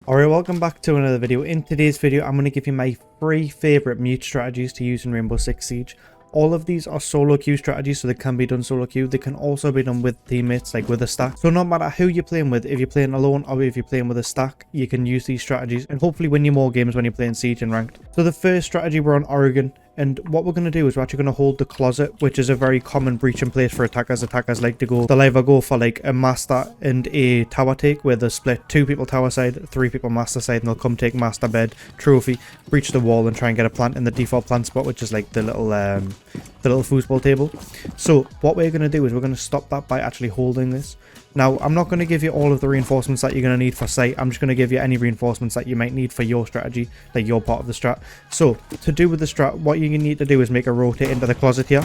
Alright, welcome back to another video. In today's video, I'm going to give you my 3 favourite mute strategies to use in Rainbow Six Siege. All of these are solo queue strategies, so they can be done solo queue. They can also be done with teammates, like with a stack. So no matter who you're playing with, if you're playing alone or if you're playing with a stack, you can use these strategies and hopefully win you more games when you're playing Siege and Ranked. So the first strategy, we're on Oregon. And what we're going to do is we're actually going to hold the closet, which is a very common breaching place for attackers. Attackers like to go, they'll either go for like a master and a tower take, where they'll split 2 people tower side, 3 people master side, and they'll come take master bed, trophy, breach the wall, and try and get a plant in the default plant spot, which is like the little foosball table. So what we're going to do is we're going to stop that by actually holding this. Now, I'm not going to give you all of the reinforcements that you're going to need for site. I'm just going to give you any reinforcements that you might need for your strategy, like your part of the strat. So, to do with the strat, what you need to do is make a rotate into the closet here.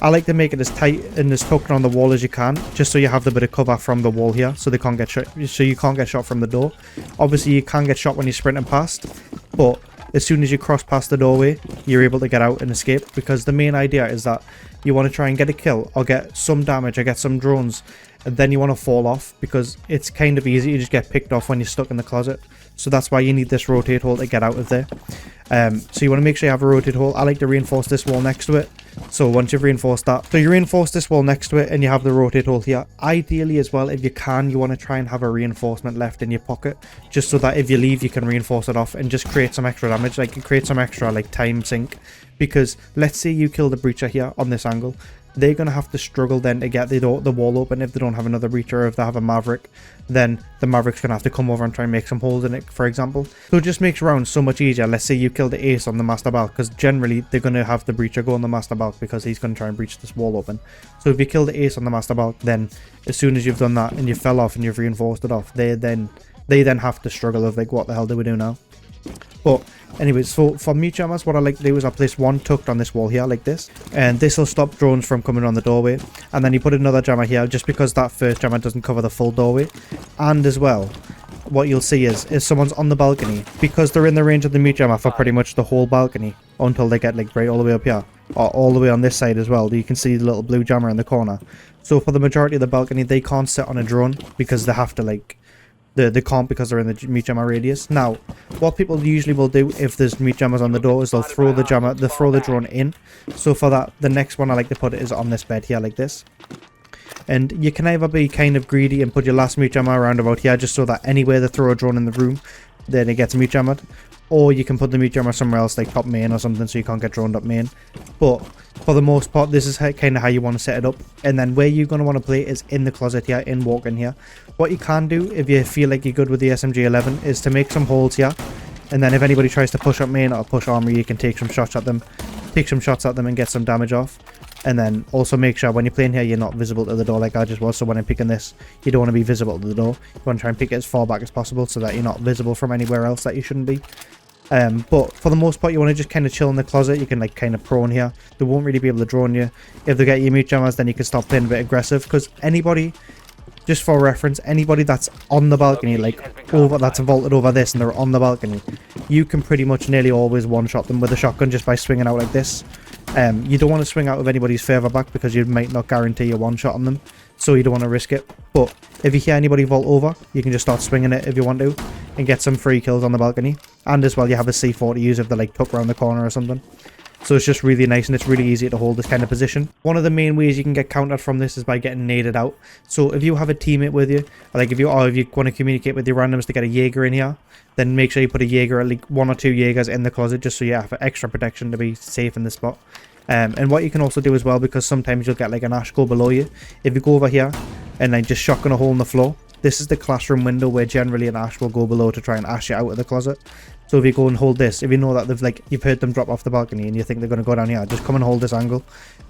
I like to make it as tight and as tucked on the wall as you can, just so you have the bit of cover from the wall here, so they can't get shot. So you can't get shot from the door. Obviously, you can get shot when you're sprinting past, but as soon as you cross past the doorway, you're able to get out and escape, because the main idea is that you want to try and get a kill or get some damage or get some drones, and then you want to fall off, because it's kind of easy to just get picked off when you're stuck in the closet. So that's why you need this rotate hole to get out of there. So you want to make sure you have a rotate hole. I like to reinforce this wall next to it. So once you've reinforced that, so you reinforce this wall next to it and you have the rotate hole here. Ideally as well, if you can, you want to try and have a reinforcement left in your pocket, just so that if you leave, you can reinforce it off and just create some extra damage, like create some extra like time sink. Because let's say you kill the breacher here on this angle, they're going to have to struggle then to get the wall open if they don't have another breacher, or if they have a maverick, then the maverick's going to have to come over and try and make some holes in it, for example. So it just makes rounds so much easier. Let's say you kill the ace on the master balk, because generally they're going to have the breacher go on the master balk because he's going to try and breach this wall open. So if you kill the ace on the master balk, then as soon as you've done that and you fell off and you've reinforced it off, they then have to struggle of like, what the hell do we do now? But anyways, so for mute jammers, what I like to do is I place one tucked on this wall here like this, and this will stop drones from coming on the doorway. And then you put another jammer here, just because that first jammer doesn't cover the full doorway. And as well, what you'll see is someone's on the balcony, because they're in the range of the mute jammer for pretty much the whole balcony until they get like right all the way up here, or all the way on this side as well. You can see the little blue jammer in the corner. So for the majority of the balcony, they can't sit on a drone, because they have to like, they can't, because they're in the mute jammer radius. Now, what people usually will do if there's mute jammers on the door is they'll throw the drone in. So for that, the next one I like to put it is on this bed here like this. And you can either be kind of greedy and put your last mute jammer around about here, just so that anywhere they throw a drone in the room, then it gets mute jammered. Or you can put the mute jammer somewhere else, like top main or something, so you can't get droned up main. But for the most part, this is kind of how you want to set it up. And then where you're going to want to play is in the closet here, in walk-in here. What you can do, if you feel like you're good with the SMG-11, is to make some holes here. And then if anybody tries to push up main or push armory, you can take some shots at them. And get some damage off. And then also make sure when you're playing here, you're not visible to the door like I just was. So when I'm picking this, you don't want to be visible to the door. You want to try and pick it as far back as possible, so that you're not visible from anywhere else that you shouldn't be. But for the most part, you want to just kind of chill in the closet. You can like kind of prone here. They won't really be able to drone you. If they get your mute jammers, then you can start playing a bit aggressive, because anybody, just for reference, anybody that's on the balcony, like over, that's vaulted over this and they're on the balcony, you can pretty much nearly always one-shot them with a shotgun just by swinging out like this. You don't want to swing out of anybody's further back, because you might not guarantee a one-shot on them, so you don't want to risk it. But if you hear anybody vault over, you can just start swinging it if you want to, and get some free kills on the balcony. And as well, you have a C4 to use if they're like tucked around the corner or something. So it's just really nice, and it's really easy to hold this kind of position. One of the main ways you can get countered from this is by getting naded out. So if you have a teammate with you, like if you want to communicate with your randoms to get a Jaeger in here, then make sure you put a Jaeger, at like 1 or 2 Jaegers in the closet, just so you have extra protection to be safe in this spot. And what you can also do as well, because sometimes you'll get like an ash go below you, if you go over here and then just shotgun a hole in the floor, this is the classroom window where generally an ash will go below to try and ash you out of the closet. So if you go and hold this, if you know that you've heard them drop off the balcony and you think they're going to go down here, just come and hold this angle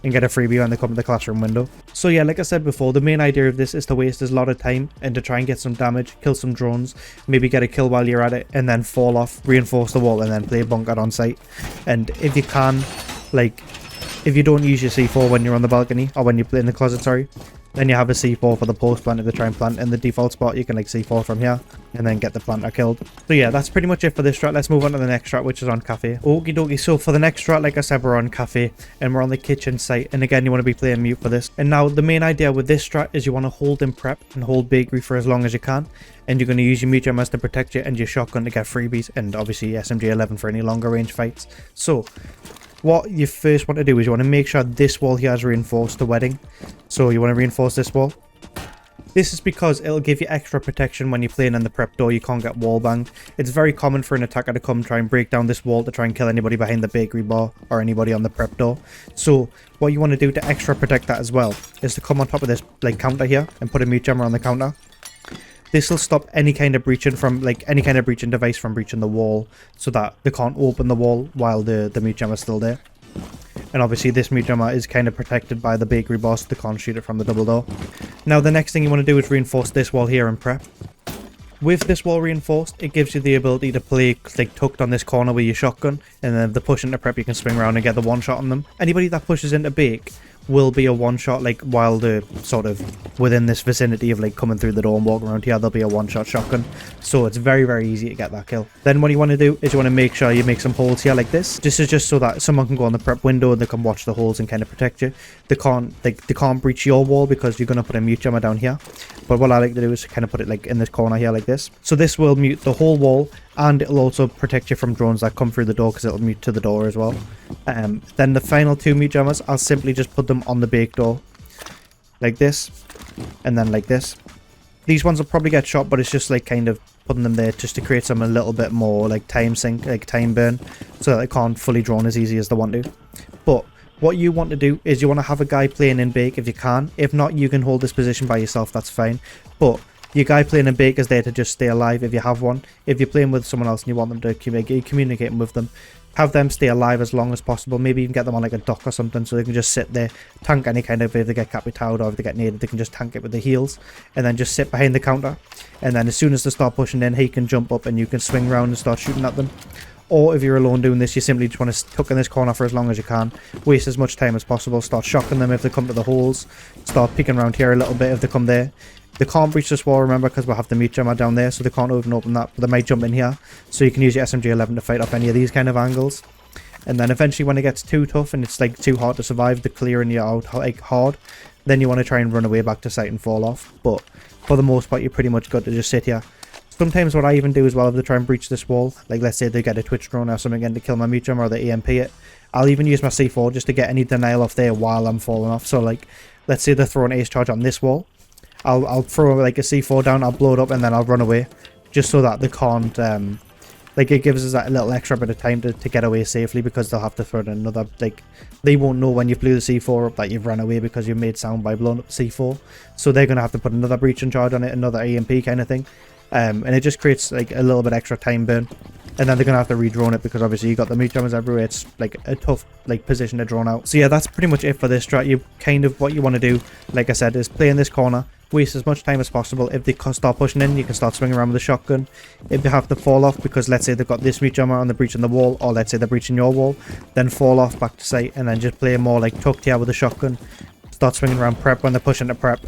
and get a freebie when they come to the classroom window. So yeah, like I said before, the main idea of this is to waste a lot of time and to try and get some damage, kill some drones, maybe get a kill while you're at it, and then fall off, reinforce the wall, and then play bunker on site. And if you can, like, if you don't use your C4 when you're on the balcony, or when you play in the closet, sorry, Then you have a C4 for the post plant if they try and plant in the default spot. You can like C4 from here and then get the planter killed. So yeah, that's pretty much it for this strat. Let's move on to the next strat, which is on cafe. Okie dokie, so for the next strat, like I said, we're on cafe and we're on the kitchen site. And again, you want to be playing mute for this. And now the main idea with this strat is you want to hold in prep and hold bakery for as long as you can. And you're going to use your mute jammers to protect you and your shotgun to get freebies, and obviously SMG11 for any longer range fights. So what you first want to do is you want to make sure this wall here is reinforced to wedding. So you want to reinforce this wall. This is because it'll give you extra protection when you're playing in the prep door. You can't get wall banged. It's very common for an attacker to come try and break down this wall to try and kill anybody behind the bakery bar or anybody on the prep door. So what you want to do to extra protect that as well is to come on top of this like counter here and put a mute jammer on the counter. This will stop any kind of breaching from any kind of breaching device from breaching the wall, so that they can't open the wall while the mute jammer is still there. And obviously this mute jammer is kind of protected by the bakery bar, so they can't shoot it from the double door. Now the next thing you want to do is reinforce this wall here in prep. With this wall reinforced, it gives you the ability to play like tucked on this corner with your shotgun, and then if they push into prep you can swing around and get the one shot on them. Anybody that pushes into bake will be a one shot, like while they're sort of within this vicinity of like coming through the door and walking around here, there'll be a one shot shotgun. So it's very, very easy to get that kill. Then what you want to do is you want to make sure you make some holes here like this. This is just so that someone can go on the prep window and they can watch the holes and kind of protect you. They can't breach your wall because you're going to put a mute jammer down here. But what I like to do is kind of put it like in this corner here like this. So this will mute the whole wall, and it'll also protect you from drones that come through the door because it'll mute to the door as well. Then the final two mute jammers, I'll simply just put them on the bake door like this, and then like this. These ones will probably get shot, but it's just like kind of putting them there just to create some a little bit more like time sink, like time burn, so that they can't fully drone as easy as they want to. But what you want to do is you want to have a guy playing in bake if you can. If not, you can hold this position by yourself, that's fine. But your guy playing in bake is there to just stay alive if you have one. If you're playing with someone else and you want them to communicate with them, have them stay alive as long as possible. Maybe you can get them on like a dock or something so they can just sit there, tank any kind of, if they get capitowed or if they get naded, they can just tank it with the heels and then just sit behind the counter. And then as soon as they start pushing in, he can jump up and you can swing around and start shooting at them. Or if you're alone doing this, you simply just want to tuck in this corner for as long as you can, waste as much time as possible, start shocking them if they come to the holes, start peeking around here a little bit if they come there. They can't breach this wall, remember, because we'll have the mute jammer down there, so they can't even open that, but they might jump in here. So you can use your SMG11 to fight off any of these kind of angles. And then eventually when it gets too tough and it's like too hard to survive, the clearing you out like hard, then you want to try and run away back to site and fall off. But for the most part, you're pretty much good to just sit here. Sometimes what I even do as well, if they try and breach this wall, like let's say they get a twitch drone or something in to kill my mute jammer or they EMP it, I'll even use my C4 just to get any denial off there while I'm falling off. So like, let's say they're throwing ace charge on this wall, I'll throw like a C4 down, I'll blow it up and then I'll run away, just so that they can't, like it gives us that little extra bit of time to get away safely, because they'll have to throw in another, like, they won't know when you blew the C4 up that you've run away because you made sound by blowing up C4. So they're going to have to put another breaching charge on it, another EMP kind of thing. And it just creates like a little bit extra time burn. And then they're going to have to re-drone it because obviously you got the mute jammers everywhere. It's like a tough like position to drone out. So yeah, that's pretty much it for this strat. You kind of, what you want to do, like I said, is play in this corner, waste as much time as possible. If they start pushing in, you can start swinging around with a shotgun. If they have to fall off because let's say they've got this mute jammer and they're breaching the wall, or let's say they're breaching your wall, then fall off back to site and then just play more like tucked here with a shotgun. Start swinging around prep when they're pushing to prep.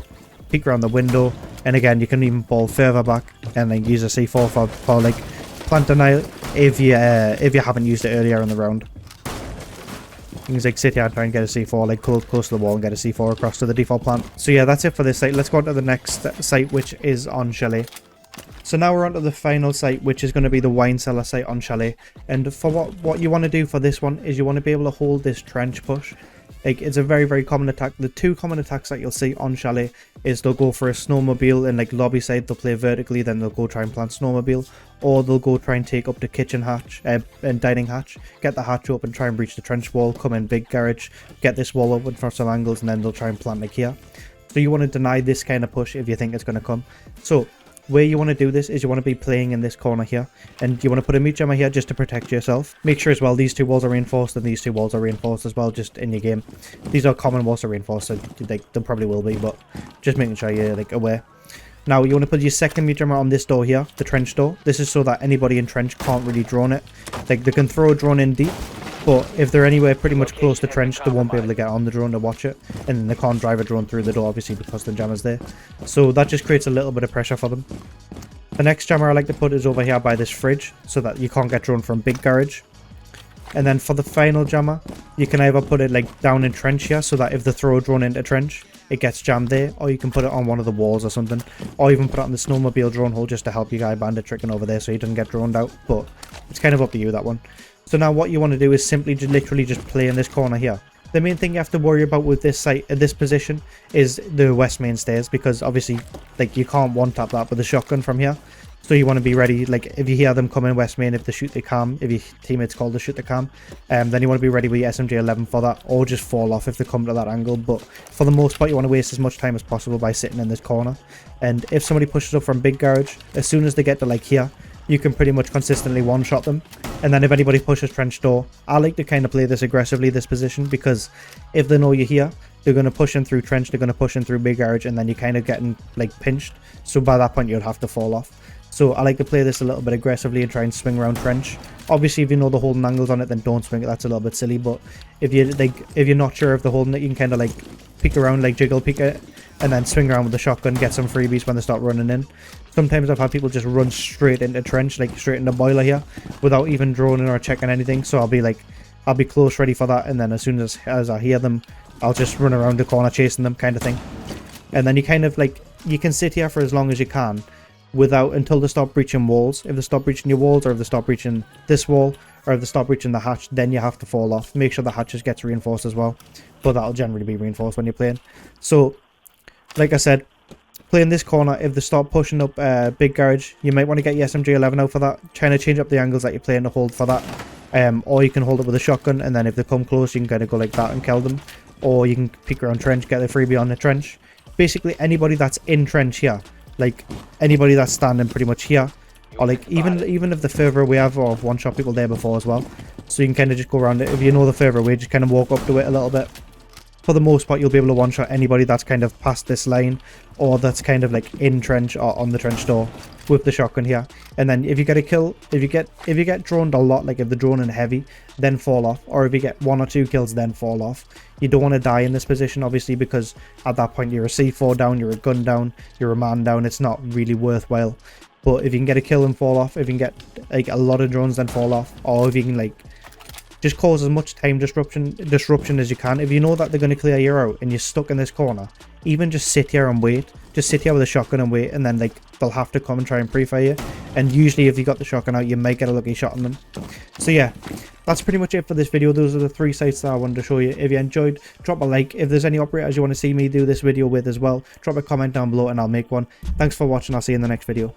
Peek around the window, and again you can even fall further back and then use a C4 for like plant denial if you haven't used it earlier in the round. You can just like sit here and try and get a C4 like close to the wall and get a C4 across to the default plant. So yeah, that's it for this site. Let's go on to the next site, which is on Chalet. So now we're on to the final site, which is going to be the wine cellar site on Chalet. And for what you want to do for this one is you want to be able to hold this trench push. Like, it's a very, very common attack. The two common attacks that you'll see on Chalet is they'll go for a snowmobile and like lobby side, they'll play vertically, then they'll go try and plant snowmobile, or they'll go try and take up the kitchen hatch and dining hatch, get the hatch open, try and breach the trench wall, come in big garage, get this wall open for some angles, and then they'll try and plant like here. So you want to deny this kind of push if you think it's going to come. So where you want to do this is you want to be playing in this corner here, and you want to put a mute jammer here just to protect yourself. Make sure as well these two walls are reinforced and these two walls are reinforced as well, just in your game. These are common walls to reinforce, so they probably will be, but just making sure you're like aware. Now you want to put your second mute jammer on this door here, the trench door. This is so that anybody in trench can't really drone it. Like they can throw a drone in deep, but if they're anywhere pretty much close to trench, they won't be able to get on the drone to watch it, and then they can't drive a drone through the door, obviously, because the jammer's there. So that just creates a little bit of pressure for them. The next jammer I like to put is over here by this fridge, so that you can't get drone from big garage. And then for the final jammer, you can either put it like down in trench here, so that if they throw a drone into trench, it gets jammed there, or you can put it on one of the walls or something, or even put it on the snowmobile drone hole just to help your guy bandit tricking over there so he doesn't get droned out. But it's kind of up to you, that one. So now what you want to do is simply literally just play in this corner here. The main thing you have to worry about with this site at this position is the west main stairs, because obviously like you can't one tap that with a shotgun from here. So you want to be ready, like if you hear them coming west main, if they shoot they cam, if your teammates call to shoot the cam, then you want to be ready with your SMG-11 for that, or just fall off if they come to that angle. But for the most part, you want to waste as much time as possible by sitting in this corner. And if somebody pushes up from big garage, as soon as they get to like here, you can pretty much consistently one-shot them. And then if anybody pushes trench door, I like to kind of play this aggressively, this position, because if they know you're here, they're going to push in through trench, they're going to push in through big garage, and then you're kind of getting like pinched. So by that point, you'd have to fall off. So I like to play this a little bit aggressively and try and swing around trench. Obviously, if you know the holding angles on it, then don't swing it. That's a little bit silly. But if you're not sure if they're holding it, you can kind of like peek around, like jiggle peek it, and then swing around with the shotgun, get some freebies when they start running in. Sometimes I've had people just run straight into trench, like straight into boiler here, without even droning or checking anything. So I'll be close ready for that, and then as soon as I hear them, I'll just run around the corner chasing them, kind of thing. And then you kind of like, you can sit here for as long as you can until they stop breaching walls. If they stop breaching your walls, or if they stop breaching this wall, or if they stop breaching the hatch, then you have to fall off. Make sure the hatches gets reinforced as well, but that'll generally be reinforced when you're playing. So like I said, play in this corner. If they start pushing up big garage, you might want to get your SMG-11 out for that, trying to change up the angles that you're playing to hold for that. Or you can hold it with a shotgun, and then if they come close, you can kind of go like that and kill them. Or you can peek around trench, get the freebie on the trench. Basically anybody that's in trench here, like anybody that's standing pretty much here, or like even if the further away, I've one-shot people there before as well. So you can kind of just go around it. If you know the further away, just kind of walk up to it a little bit. For the most part, you'll be able to one-shot anybody that's kind of past this line, or that's kind of like in trench or on the trench door with the shotgun here. And then if you get a kill, if you get droned a lot, like if they're droning heavy, then fall off. Or if you get 1 or 2 kills, then fall off. You don't want to die in this position, obviously, because at that point you're a C4 down, you're a gun down, you're a man down. It's not really worthwhile. But if you can get a kill and fall off, if you can get like a lot of drones, then fall off. Or if you can like just cause as much time disruption as you can. If you know that they're going to clear you out and you're stuck in this corner, even just sit here and wait. Just sit here with a shotgun and wait, and then like they'll have to come and try and pre-fire you. And usually if you got the shotgun out, you might get a lucky shot on them. So yeah, that's pretty much it for this video. Those are the 3 sites that I wanted to show you. If you enjoyed, drop a like. If there's any operators you want to see me do this video with as well, drop a comment down below and I'll make one. Thanks for watching. I'll see you in the next video.